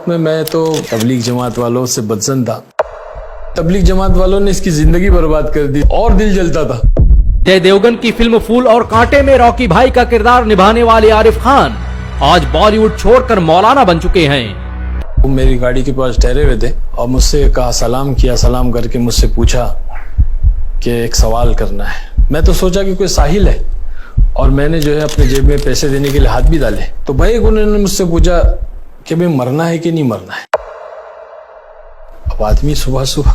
وقت میں تو تبلیغ جماعت والوں سے بدزن تھا. تبلیغ جماعت والوں نے اس کی زندگی برباد کر دی اور دل جلتا تھا. جے دیوگن کی فلم پھول اور کانٹے میں راکی بھائی کا کردار نبھانے والے عارف خان آج بالی ووڈ چھوڑ کر مولانا بن چکے ہیں. وہ میری گاڑی کے پاس ٹھہرے ہوئے تھے اور مجھ سے کہا، سلام کیا، سلام کر کے مجھ سے پوچھا کہ ایک سوال کرنا ہے. میں تو سوچا کہ کوئی ساحل ہے اور میں نے جو ہے اپنے جیب میں پیسے دینے کے لیے ہاتھ بھی ڈالے. تو بھائی انہوں نے مجھ سے پوچھا کہ بھائی مرنا ہے کہ نہیں مرنا ہے. اب آدمی صبح صبح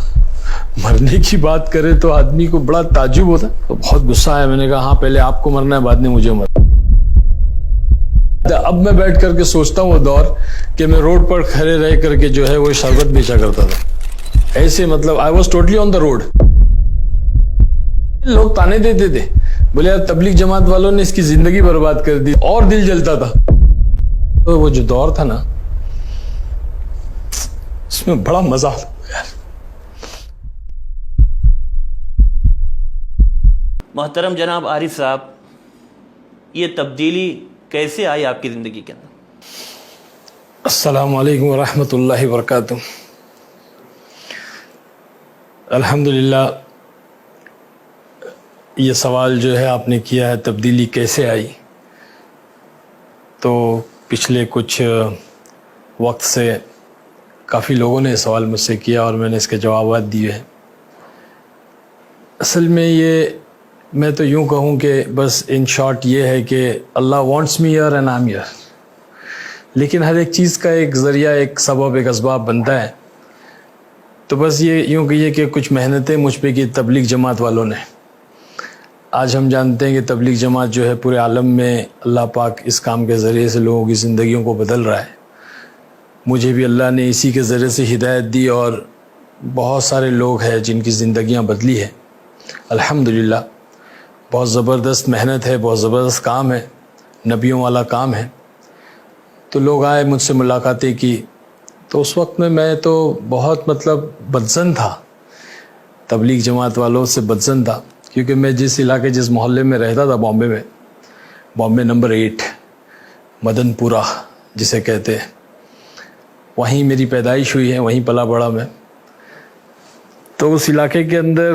مرنے کی بات کرے تو آدمی کو بڑا تعجب ہوتا. تو بہت غصہ آیا. میں نے کہا ہاں پہلے آپ کو مرنا ہے، بعد میں مجھے مرنا. اب میں بیٹھ کر کے سوچتا ہوں وہ دور کہ میں روڈ پر کھڑے رہ کر کے جو ہے وہ شربت بیچا کرتا تھا. ایسے مطلب I was totally on the road. لوگ تانے دیتے تھے، بولے یار تبلیغ جماعت والوں نے اس کی زندگی برباد کر دی اور دل جلتا تھا. تو وہ جو دور تھا نا، اس میں بڑا مزہ آتا یار. محترم جناب عارف صاحب، یہ تبدیلی کیسے آئی آپ کی زندگی کے اندر؟ السلام علیکم ورحمۃ اللہ وبرکاتہ. الحمدللہ، یہ سوال جو ہے آپ نے کیا ہے تبدیلی کیسے آئی، تو پچھلے کچھ وقت سے کافی لوگوں نے سوال مجھ سے کیا اور میں نے اس کے جوابات دیے ہیں. اصل میں یہ میں تو یوں کہوں کہ بس ان شارٹ یہ ہے کہ Allah wants me here and I am here. لیکن ہر ایک چیز کا ایک ذریعہ، ایک سبب، ایک اسباب بنتا ہے. تو بس یہ یوں کہیے کہ کچھ محنتیں مجھ پہ کی تبلیغ جماعت والوں نے. آج ہم جانتے ہیں کہ تبلیغ جماعت جو ہے پورے عالم میں اللہ پاک اس کام کے ذریعے سے لوگوں کی زندگیوں کو بدل رہا ہے. مجھے بھی اللہ نے اسی کے ذریعے سے ہدایت دی اور بہت سارے لوگ ہیں جن کی زندگیاں بدلی ہیں. الحمدللہ، بہت زبردست محنت ہے، بہت زبردست کام ہے، نبیوں والا کام ہے. تو لوگ آئے، مجھ سے ملاقاتیں کی. تو اس وقت میں تو بہت مطلب بدزن تھا، تبلیغ جماعت والوں سے بدزن تھا. کیونکہ میں جس علاقے، جس محلے میں رہتا تھا بامبے میں، بامبے نمبر 8 مدن پورہ جسے کہتے ہیں، وہیں میری پیدائش ہوئی ہے، وہیں پلا بڑا میں. تو اس علاقے کے اندر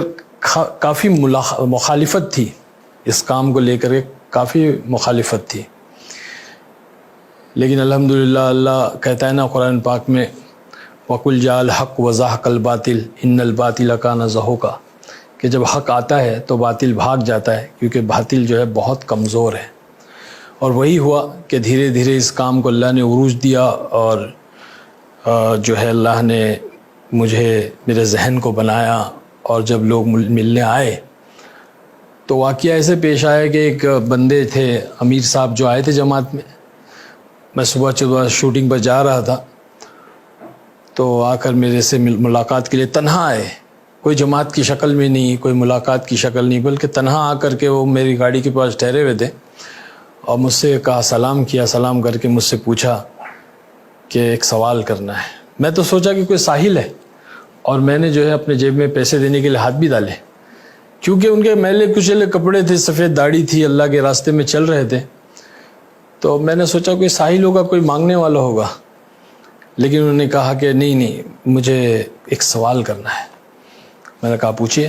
کافی مخالفت تھی اس کام کو لے کر کے، کافی مخالفت تھی. لیکن الحمدللہ اللہ کہتا ہے نا قرآن پاک میں، وَقُلْ جَاءَ الْحَقُّ وَزَهَقَ الْبَاطِلُ إِنَّ الْبَاطِلَ كَانَ زَهُوقًا، کہ جب حق آتا ہے تو باطل بھاگ جاتا ہے، کیونکہ باطل جو ہے بہت کمزور ہے. اور وہی ہوا کہ دھیرے دھیرے اس کام کو اللہ نے عروج دیا اور جو ہے اللہ نے مجھے میرے ذہن کو بنایا. اور جب لوگ ملنے آئے تو واقعہ ایسے پیش آیا کہ ایک بندے تھے، امیر صاحب جو آئے تھے جماعت میں صبح شوٹنگ پر جا رہا تھا. تو آ کر میرے سے ملاقات کے لیے تنہا آئے، کوئی جماعت کی شکل میں نہیں، کوئی ملاقات کی شکل نہیں، بلکہ تنہا آ کر کے وہ میری گاڑی کے پاس ٹھہرے ہوئے تھے اور مجھ سے کہا، سلام کیا، سلام کر کے مجھ سے پوچھا کہ ایک سوال کرنا ہے. میں تو سوچا کہ کوئی ساحل ہے اور میں نے جو ہے اپنے جیب میں پیسے دینے کے لیے ہاتھ بھی ڈالے. کیونکہ ان کے میلے کچیلے کپڑے تھے، سفید داڑھی تھی، اللہ کے راستے میں چل رہے تھے. تو میں نے سوچا کوئی ساحل ہوگا، کوئی مانگنے والا ہوگا. لیکن انہوں نے کہا کہ نہیں، مجھے ایک سوال کرنا ہے. میں نے کہا پوچھیے.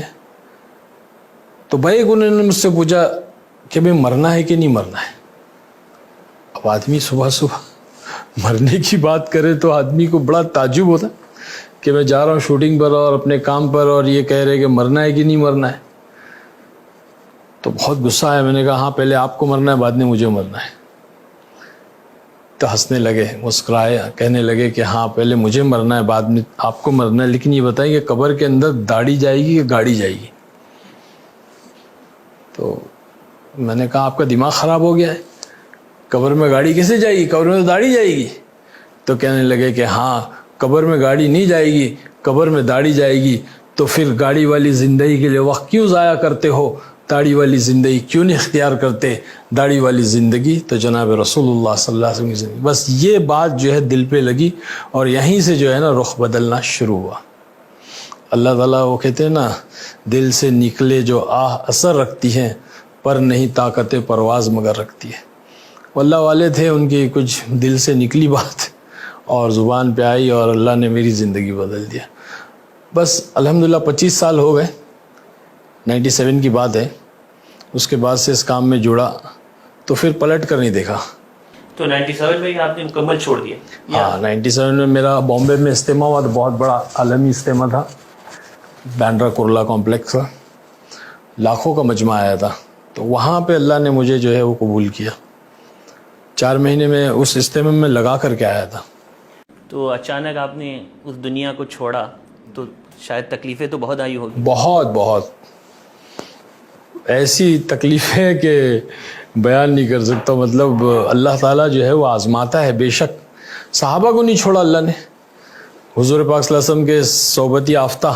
تو بھائی انہوں نے مجھ سے پوچھا کہ بھائی مرنا ہے کہ نہیں مرنا ہے. اب آدمی صبح صبح مرنے کی بات کرے تو آدمی کو بڑا تعجب ہوتا کہ میں جا رہا ہوں شوٹنگ پر اور اپنے کام پر اور یہ کہہ رہے کہ مرنا ہے کہ نہیں مرنا ہے. تو بہت غصہ آیا. میں نے کہا ہاں پہلے آپ کو مرنا ہے، بعد میں مجھے مرنا ہے. تو ہنسنے لگے، مسکرائے، کہنے لگے کہ ہاں پہلے مجھے مرنا ہے، بعد میں آپ کو مرنا ہے. لیکن یہ بتائیں کہ قبر کے اندر داڑھی جائے گی کہ گاڑی جائے گی؟ تو میں نے کہا آپ کا دماغ خراب ہو گیا ہے، قبر میں گاڑی کیسے جائے گی؟ قبر میں تو داڑھی جائے گی. تو کہنے لگے کہ ہاں قبر میں گاڑی نہیں جائے گی، قبر میں داڑھی جائے گی. تو پھر گاڑی والی زندگی کے لیے وقت کیوں ضائع کرتے ہو؟ داڑھی والی زندگی کیوں نہیں اختیار کرتے؟ داڑھی والی زندگی تو جناب رسول اللہ صلی اللہ علیہ وسلم کی زندگی. بس یہ بات جو ہے دل پہ لگی اور یہیں سے جو ہے نا رخ بدلنا شروع ہوا. اللہ تعالیٰ وہ کہتے ہیں نا، دل سے نکلے جو آہ اثر رکھتی ہیں، پر نہیں طاقت پرواز مگر رکھتی ہے. اللہ والے تھے، ان کی کچھ دل سے نکلی بات اور زبان پہ آئی اور اللہ نے میری زندگی بدل دیا. بس الحمدللہ 25 سال ہو گئے, 97 کی بات ہے. اس کے بعد سے اس کام میں جڑا تو پھر پلٹ کر نہیں دیکھا. تو 97 میں ہی آپ نے مکمل چھوڑ دیا؟ ہاں 97 میں میرا بامبے میں اجتماع ہوا, تو بہت بڑا عالمی اجتماع تھا, بینڈرا کرلا کمپلیکس کا, لاکھوں کا مجمع آیا تھا. تو وہاں پہ اللہ نے مجھے جو ہے وہ قبول کیا. 4 مہینے میں اس اجتماع میں لگا کر کے آیا تھا. تو اچانک آپ نے اس دنیا کو چھوڑا تو شاید تکلیفیں تو بہت آئی ہوگی. بہت بہت ایسی تکلیفیں کہ بیان نہیں کر سکتا. مطلب اللہ تعالیٰ جو ہے وہ آزماتا ہے. بے شک صحابہ کو نہیں چھوڑا اللہ نے. حضور پاک صلی اللہ علیہ وسلم کے صحبت یافتہ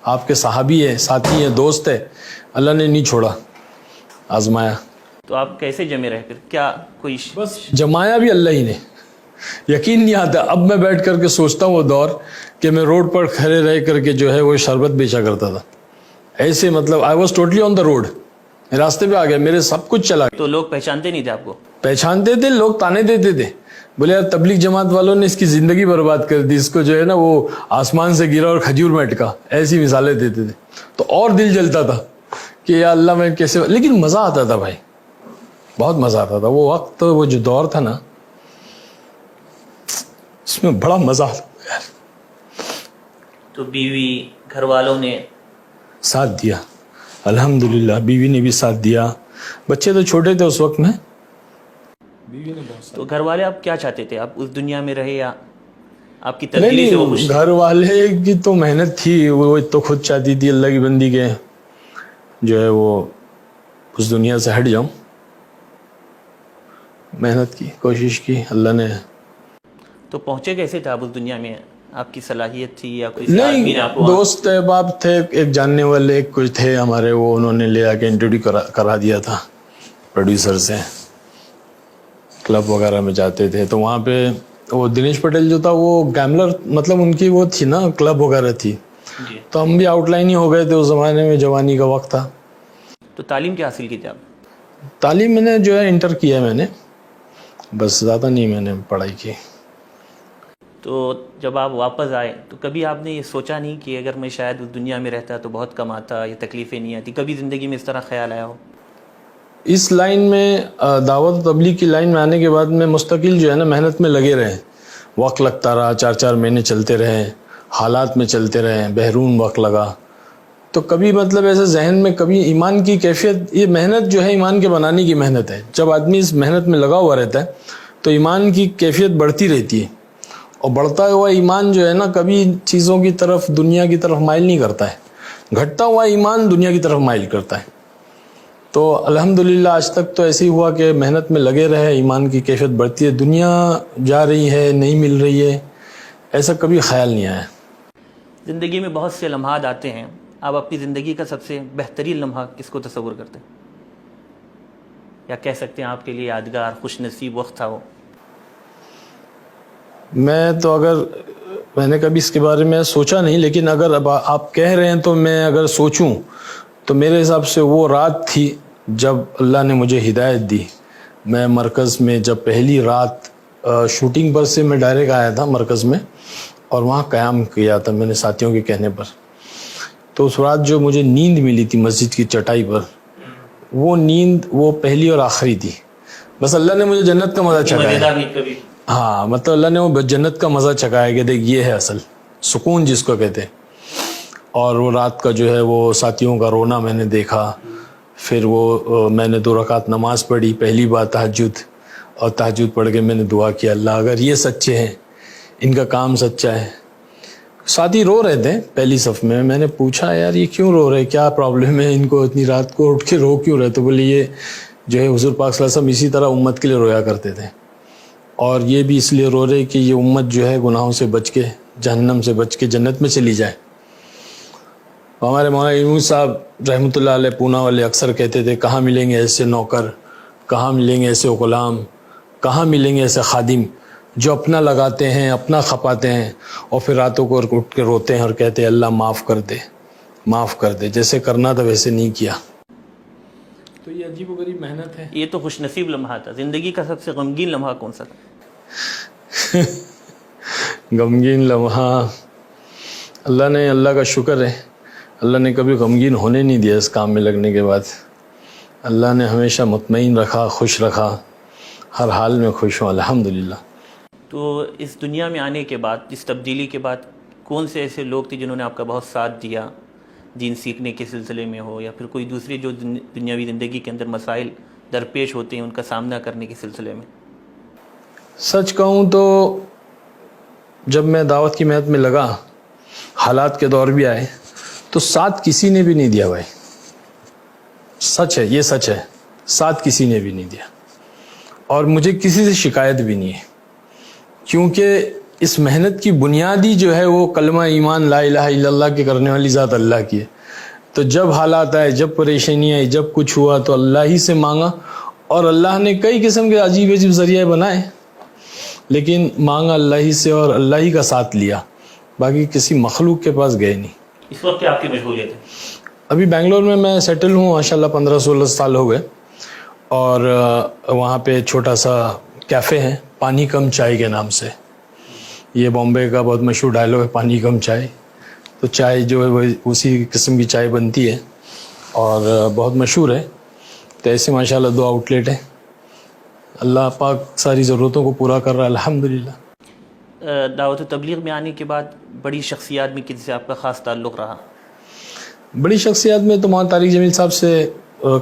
آپ کے صحابی ہیں, ساتھی ہیں, دوست ہیں, اللہ نے نہیں چھوڑا, آزمایا. تو آپ کیسے جمے رہ کر, کیا کوئی بس جمایا بھی اللہ ہی نے. یقین نہیں آتا. اب میں بیٹھ کر کے سوچتا ہوں وہ دور کہ میں روڈ پر کھڑے رہ کر کے جو ہے وہ شربت بیچا کرتا تھا. ایسے مطلب I was totally on the road, راستے پہ آ گیا, میرے سب کچھ چلا گیا. تو لوگ پہچانتے نہیں تھے آپ کو؟ پہچانتے تھے لوگ, تانے دیتے تھے, بولے یار تبلیغ جماعت والوں نے اس کی زندگی برباد کر دی, اس کو جو ہے نا وہ آسمان سے گرا اور کھجور میں اٹکا, ایسی مثالیں دیتے تھے. تو اور دل جلتا تھا کہ یا اللہ میں کیسے, لیکن مزہ آتا تھا بھائی, بہت مزہ آتا تھا. وہ وقت, وہ جو دور تھا نا, اس میں بڑا مزہ آتا یار. تو بیوی, گھر والوں نے ساتھ دیا الحمدللہ. بیوی نے بھی ساتھ دیا. بچے تو چھوٹے تھے اس وقت میں. تو گھر والے آپ کیا چاہتے تھے, آپ اس دنیا میں رہے یا آپ کی تبدیلی سے وہ خوش؟ گھر والے کی تو محنت تھی, وہ تو خود چاہتی تھی اللہ کی بندی کے جو ہے وہ اس دنیا سے ہٹ جاؤں. محنت کی, کوشش کی, اللہ نے. تو پہنچے کیسے تھے آپ اس دنیا میں؟ آپ کی صلاحیت تھی یا کوئی آدمی نے آپ کو؟ دوست احباب تھے, ایک جاننے والے کچھ تھے ہمارے, وہ انہوں نے لے آ کے انٹروڈیو کرا دیا تھا پروڈیوسر سے. کلب وغیرہ میں جاتے تھے تو وہاں پہ وہ دنیش پٹیل جو تھا وہ گیملر, مطلب ان کی وہ تھی نا کلب وغیرہ تھی. جی. تو ہم بھی آؤٹ لائن ہی ہو گئے تھے اس زمانے میں, جوانی کا وقت تھا. تو تعلیم کیا حاصل کی تھی آپ؟ تعلیم میں نے جو ہے انٹر کیا میں نے, بس زیادہ نہیں میں نے پڑھائی کی. تو جب آپ واپس آئے تو کبھی آپ نے یہ سوچا نہیں کہ اگر میں شاید اس دنیا میں رہتا تو بہت کم آتا, یہ تکلیفیں نہیں آتی؟ کبھی زندگی میں اس طرح خیال آیا ہو؟ اس لائن میں, دعوت و تبلیغ کی لائن میں آنے کے بعد میں مستقل جو ہے نا محنت میں لگے رہے. وقت لگتا رہا, 4 مہینے چلتے رہے, حالات میں چلتے رہے, بحرون وقت لگا. تو کبھی مطلب ایسے ذہن میں کبھی ایمان کی کیفیت, یہ محنت جو ہے ایمان کے بنانے کی محنت ہے. جب آدمی اس محنت میں لگا ہوا رہتا ہے تو ایمان کی کیفیت بڑھتی رہتی ہے, اور بڑھتا ہوا ایمان جو ہے نا کبھی چیزوں کی طرف, دنیا کی طرف مائل نہیں کرتا ہے. گھٹتا ہوا ایمان دنیا کی طرف مائل کرتا ہے. تو الحمدللہ آج تک تو ایسے ہی ہوا کہ محنت میں لگے رہے, ایمان کی کیفیت بڑھتی ہے. دنیا جا رہی ہے, نہیں مل رہی ہے, ایسا کبھی خیال نہیں آیا. زندگی میں بہت سے لمحات آتے ہیں, آپ اپنی زندگی کا سب سے بہترین لمحہ کس کو تصور کرتے ہیں, یا کہہ سکتے ہیں آپ کے لیے یادگار خوش نصیب وقت تھا وہ؟ میں تو اگر میں نے کبھی اس کے بارے میں سوچا نہیں, لیکن اگر اب آپ کہہ رہے ہیں تو میں اگر سوچوں تو میرے حساب سے وہ رات تھی جب اللہ نے مجھے ہدایت دی. میں مرکز میں جب پہلی رات شوٹنگ پر سے میں ڈائریکٹ آیا تھا مرکز میں, اور وہاں قیام کیا تھا میں نے ساتھیوں کے کہنے پر. تو اس رات جو مجھے نیند ملی تھی مسجد کی چٹائی پر, وہ نیند وہ پہلی اور آخری تھی. بس اللہ نے مجھے جنت کا مزہ چکھایا. ہاں مطلب اللہ نے وہ جنت کا مزہ چکھایا کہ دیکھ یہ ہے اصل سکون جس کو کہتے ہیں. اور وہ رات کا جو ہے وہ ساتھیوں کا رونا میں نے دیکھا. پھر وہ میں نے 2 رکعت نماز پڑھی, پہلی بار تہجد, اور تہجد پڑھ کے میں نے دعا کیا اللہ اگر یہ سچے ہیں, ان کا کام سچا ہے. ساتھی رو رہے تھے پہلی صف میں. میں نے پوچھا یار یہ کیوں رو رہے, کیا پرابلم ہے ان کو, اتنی رات کو اٹھ کے رو کیوں رہے؟ تو بولے یہ جو ہے حضور پاک صلی اللہ علیہ وسلم اسی طرح امت کے لیے رویا کرتے تھے, اور یہ بھی اس لیے رو رہے کہ یہ امت جو ہے گناہوں سے بچ کے, جہنم سے بچ کے جنت میں چلی جائے. ہمارے مولانا امام صاحب رحمۃ اللہ علیہ پونا والے اکثر کہتے تھے کہاں ملیں گے ایسے نوکر, کہاں ملیں گے ایسے غلام, کہاں ملیں گے ایسے خادم جو اپنا لگاتے ہیں, اپنا کھپاتے ہیں, اور پھر راتوں کو اٹھ کے روتے ہیں اور کہتے ہیں اللہ معاف کر دے, معاف کر دے, جیسے کرنا تھا ویسے نہیں کیا. تو یہ عجیب و غریب محنت ہے. یہ تو خوش نصیب لمحہ تھا. زندگی کا سب سے غمگین لمحہ کون سا تھا؟ غمگین لمحہ اللہ کا شکر ہے، اللہ نے کبھی غمگین ہونے نہیں دیا اس کام میں لگنے کے بعد. اللہ نے ہمیشہ مطمئن رکھا، خوش رکھا، ہر حال میں خوش ہوں الحمدللہ. تو اس دنیا میں آنے کے بعد، اس تبدیلی کے بعد، کون سے ایسے لوگ تھے جنہوں نے آپ کا بہت ساتھ دیا، دین سیکھنے کے سلسلے میں ہو یا پھر کوئی دوسری جو دنیاوی زندگی کے اندر مسائل درپیش ہوتے ہیں ان کا سامنا کرنے کے سلسلے میں؟ سچ کہوں تو جب میں دعوت کی محنت میں لگا، حالات کے دور بھی آئے، تو ساتھ کسی نے بھی نہیں دیا بھائی. سچ ہے، یہ سچ ہے، ساتھ کسی نے بھی نہیں دیا، اور مجھے کسی سے شکایت بھی نہیں ہے، کیونکہ اس محنت کی بنیادی جو ہے وہ کلمہ ایمان لا الہ الا اللہ کے کرنے والی ذات اللہ کی ہے. تو جب حالات آئے، جب پریشانی آئی، جب کچھ ہوا تو اللہ ہی سے مانگا، اور اللہ نے کئی قسم کے عجیب عجیب ذریعے بنائے، لیکن مانگا اللہ ہی سے اور اللہ ہی کا ساتھ لیا، باقی کسی مخلوق کے پاس گئے نہیں. اس وقت کیا آپ کی مشغولیت ہے؟ ابھی بنگلور میں سیٹل ہوں ماشاءاللہ، 15-16 سال ہو گئے، اور وہاں پہ چھوٹا سا کیفے ہے، پانی کم چائے کے نام سے. یہ بامبے کا بہت مشہور ڈائلاگ ہے، پانی کم چائے. تو چائے جو ہے وہ اسی قسم کی چائے بنتی ہے اور بہت مشہور ہے. تو ایسے ماشاءاللہ 2 آؤٹ لیٹ ہیں. اللہ پاک ساری ضرورتوں کو پورا کر رہا ہے الحمدللہ. دعوت و تبلیغ میں آنے کے بعد بڑی شخصیات میں کن سے آپ کا خاص تعلق رہا؟ بڑی شخصیات میں تو مولانا طارق جمیل صاحب سے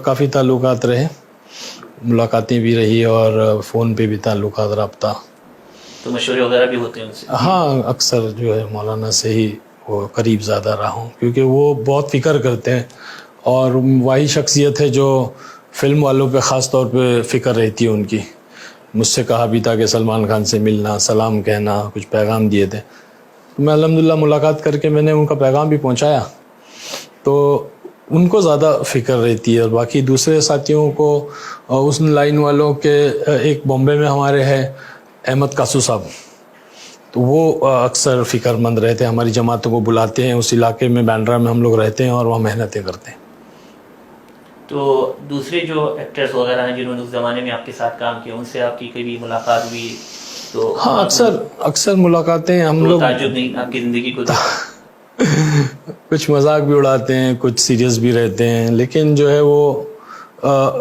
کافی تعلقات رہے، ملاقاتیں بھی رہی اور فون پہ بھی تعلقات، رابطہ. تو مشورے وغیرہ بھی ہوتے ہیں ان سے؟ ہاں، اکثر جو ہے مولانا سے ہی وہ قریب زیادہ رہا ہوں، کیونکہ وہ بہت فکر کرتے ہیں، اور وہی شخصیت ہے جو فلم والوں پہ خاص طور پہ فکر رہتی ہے ان کی. مجھ سے کہا بھی تھا کہ سلمان خان سے ملنا، سلام کہنا، کچھ پیغام دیے تھے. میں الحمدللہ ملاقات کر کے میں نے ان کا پیغام بھی پہنچایا، تو ان کو زیادہ فکر رہتی ہے. اور باقی دوسرے ساتھیوں کو اس لائن والوں کے، ایک بامبے میں ہمارے ہے احمد کاسو صاحب، تو وہ اکثر فکر مند رہتے ہیں، ہماری جماعتوں کو بلاتے ہیں، اس علاقے میں بینڈرا میں ہم لوگ رہتے ہیں اور وہاں محنتیں کرتے ہیں. تو دوسرے جو ایکٹرز وغیرہ ہیں جنہوں نے اس زمانے میں آپ کے ساتھ کام کیا، ان سے آپ کی کبھی ملاقات ہوئی؟ تو ہاں، اکثر ملاقاتیں ہم لوگ، تعجب نہیں آپ کی زندگی کو کچھ مذاق بھی اڑاتے ہیں، کچھ سیریس بھی رہتے ہیں، لیکن جو ہے وہ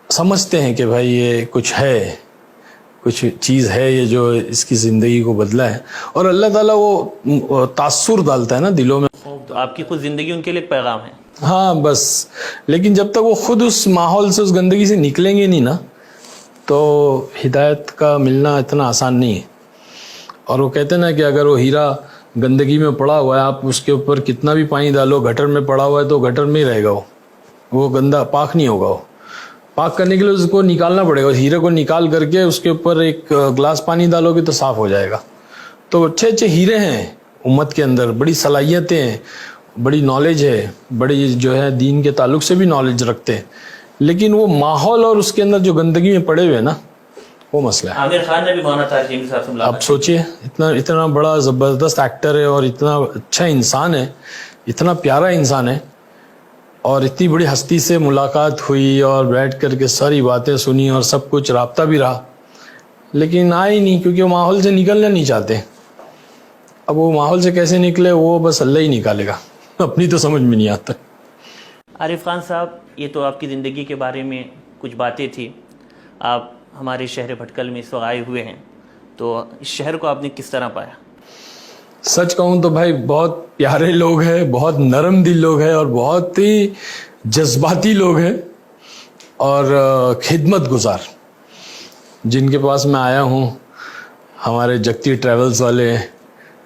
سمجھتے ہیں کہ بھائی یہ کچھ ہے، کچھ چیز ہے یہ جو اس کی زندگی کو بدلا ہے. اور اللہ تعالیٰ وہ تاثر ڈالتا ہے نا دلوں میں. تو آپ کی خود زندگی ان کے لیے ایک پیغام ہے. ہاں بس، لیکن جب تک وہ خود اس ماحول سے، اس گندگی سے نکلیں گے نہیں نا، تو ہدایت کا ملنا اتنا آسان نہیں ہے. اور وہ کہتے ہیں نا کہ اگر وہ ہیرا گندگی میں پڑا ہوا ہے، آپ اس کے اوپر کتنا بھی پانی ڈالو، گٹر میں پڑا ہوا ہے تو گٹر میں ہی رہے گا، وہ گندا پاک نہیں ہوگا. وہ پاک کرنے کے لیے اس کو نکالنا پڑے گا. ہیرے کو نکال کر کے اس کے اوپر ایک گلاس پانی ڈالو گے تو صاف ہو جائے گا. تو اچھے ہیرے ہیں امت کے اندر، بڑی صلاحیتیں ہیں، بڑی نالج ہے، بڑی جو ہے دین کے تعلق سے بھی نالج رکھتے ہیں، لیکن وہ ماحول اور اس کے اندر جو گندگی میں پڑے ہوئے نا، وہ مسئلہ ہے. عامر خان نے بھی مولانا طارق جمیل صاحب سے ملاقات. آپ سوچئے، اتنا بڑا زبردست ایکٹر ہے اور اتنا اچھا انسان ہے، اتنا پیارا انسان ہے، اور اتنی بڑی ہستی سے ملاقات ہوئی اور بیٹھ کر کے ساری باتیں سنی اور سب کچھ رابطہ بھی رہا، لیکن آئے ہی نہیں، کیونکہ وہ ماحول سے نکلنا نہیں چاہتے. اب وہ ماحول سے کیسے نکلے، وہ بس اللہ ہی نکالے گا، اپنی تو سمجھ میں نہیں آتا. عارف خان صاحب، یہ تو آپ کی زندگی کے بارے میں کچھ باتیں تھی. آپ ہمارے شہر بھٹکل میں اس وقت آئے ہوئے ہیں، تو اس شہر کو آپ نے کس طرح پایا؟ سچ کہوں تو بھائی بہت پیارے لوگ ہیں، بہت نرم دل لوگ ہیں، اور بہت ہی جذباتی لوگ ہیں، اور خدمت گزار. جن کے پاس میں آیا ہوں، ہمارے جگتی ٹریولز والے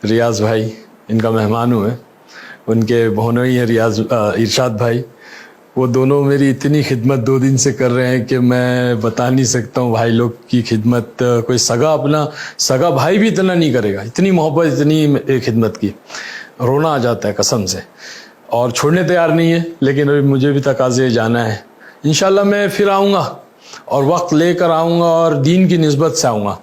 ریاض بھائی، ان کا مہمان ہوں میں، ان کے بہنوئی ہیں ارشاد بھائی، وہ دونوں میری اتنی خدمت 2 دن سے کر رہے ہیں کہ میں بتا نہیں سکتا ہوں. بھائی لوگ کی خدمت کوئی اپنا سگا بھائی بھی اتنا نہیں کرے گا، اتنی محبت، اتنی خدمت کی، رونا آ جاتا ہے قسم سے. اور چھوڑنے تیار نہیں ہے، لیکن ابھی مجھے بھی تقاضے جانا ہے. انشاءاللہ میں پھر آؤں گا، اور وقت لے کر آؤں گا، اور دین کی نسبت سے آؤں گا،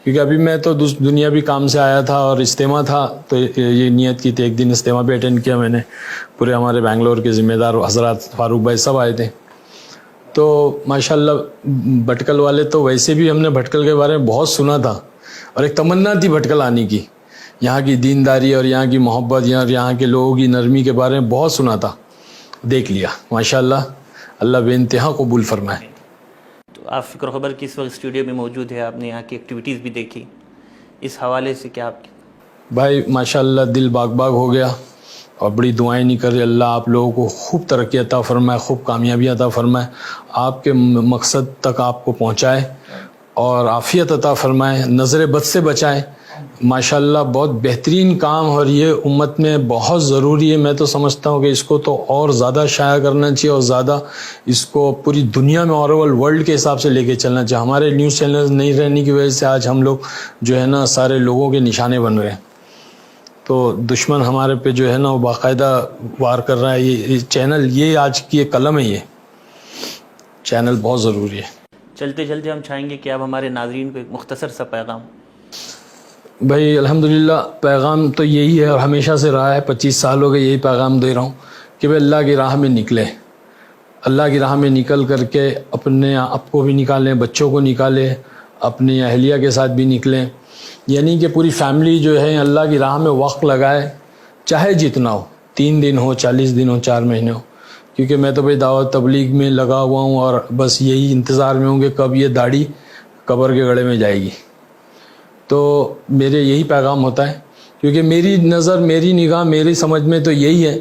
کیونکہ ابھی میں تو دنیاوی کام سے آیا تھا اور اجتماع تھا، تو یہ نیت کی تھی. ایک دن اجتماع بھی اٹینڈ کیا میں نے، پورے ہمارے بنگلور کے ذمہ دار حضرات، فاروق بھائی سب آئے تھے. تو ماشاءاللہ بھٹکل والے تو ویسے بھی ہم نے بھٹکل کے بارے میں بہت سنا تھا، اور ایک تمنا تھی بھٹکل آنے کی، یہاں کی دینداری اور یہاں کی محبت یہاں کے لوگوں کی نرمی کے بارے میں بہت سنا تھا، دیکھ لیا ماشاءاللہ، اللہ بے انتہا قبول فرمائے۔ تو آپ فکر خبر کی اس وقت اسٹوڈیو میں موجود ہے، آپ نے یہاں کی ایکٹیویٹیز بھی دیکھی، اس حوالے سے کیا آپ بھائی ماشاءاللہ دل باغ باغ ہو گیا اور بڑی دعائیں نہیں کر رہے، اللہ آپ لوگوں کو خوب ترقی عطا فرمائے، خوب کامیابی عطا فرمائے، آپ کے مقصد تک آپ کو پہنچائے اور عافیت عطا فرمائے، نظر بد سے بچائے۔ ماشاءاللہ بہت بہترین کام، اور یہ امت میں بہت ضروری ہے۔ میں تو سمجھتا ہوں کہ اس کو تو اور زیادہ شائع کرنا چاہیے اور زیادہ اس کو پوری دنیا میں اور ورلڈ کے حساب سے لے کے چلنا چاہیے۔ ہمارے نیوز چینل نہیں رہنے کی وجہ سے آج ہم لوگ جو ہے نا سارے لوگوں کے نشانے بن رہے ہیں، تو دشمن ہمارے پہ جو ہے نا وہ باقاعدہ وار کر رہا ہے۔ یہ چینل، یہ آج کی ایک قلم ہے، یہ چینل بہت ضروری ہے۔ چلتے چلتے ہم چاہیں گے کہ آپ ہمارے ناظرین کو ایک مختصر سا پیغام۔ بھائی الحمدللہ پیغام تو یہی ہے اور ہمیشہ سے رہا ہے، 25 سال ہو گئے یہی پیغام دے رہا ہوں کہ بھائی اللہ کی راہ میں نکلے، اللہ کی راہ میں نکل کر کے اپنے آپ کو بھی نکالیں، بچوں کو نکالیں، اپنی اہلیہ کے ساتھ بھی نکلیں، یعنی کہ پوری فیملی جو ہے اللہ کی راہ میں وقت لگائے، چاہے جتنا ہو، 3 دن ہو، 40 دن ہو، 4 مہینے ہو، کیونکہ میں تو بھائی دعوت تبلیغ میں لگا ہوا ہوں اور بس یہی انتظار میں ہوں کہ کب یہ داڑھی قبر کے گڑھے میں جائے گی۔ تو میرے یہی پیغام ہوتا ہے، کیونکہ میری نظر، میری نگاہ، میری سمجھ میں تو یہی ہے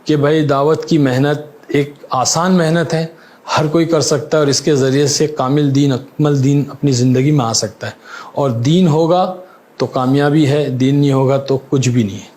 کہ بھائی دعوت کی محنت ایک آسان محنت ہے، ہر کوئی کر سکتا ہے اور اس کے ذریعے سے کامل دین، اکمل دین اپنی زندگی میں آ سکتا ہے، اور دین ہوگا تو کامیابی ہے، دین نہیں ہوگا تو کچھ بھی نہیں ہے۔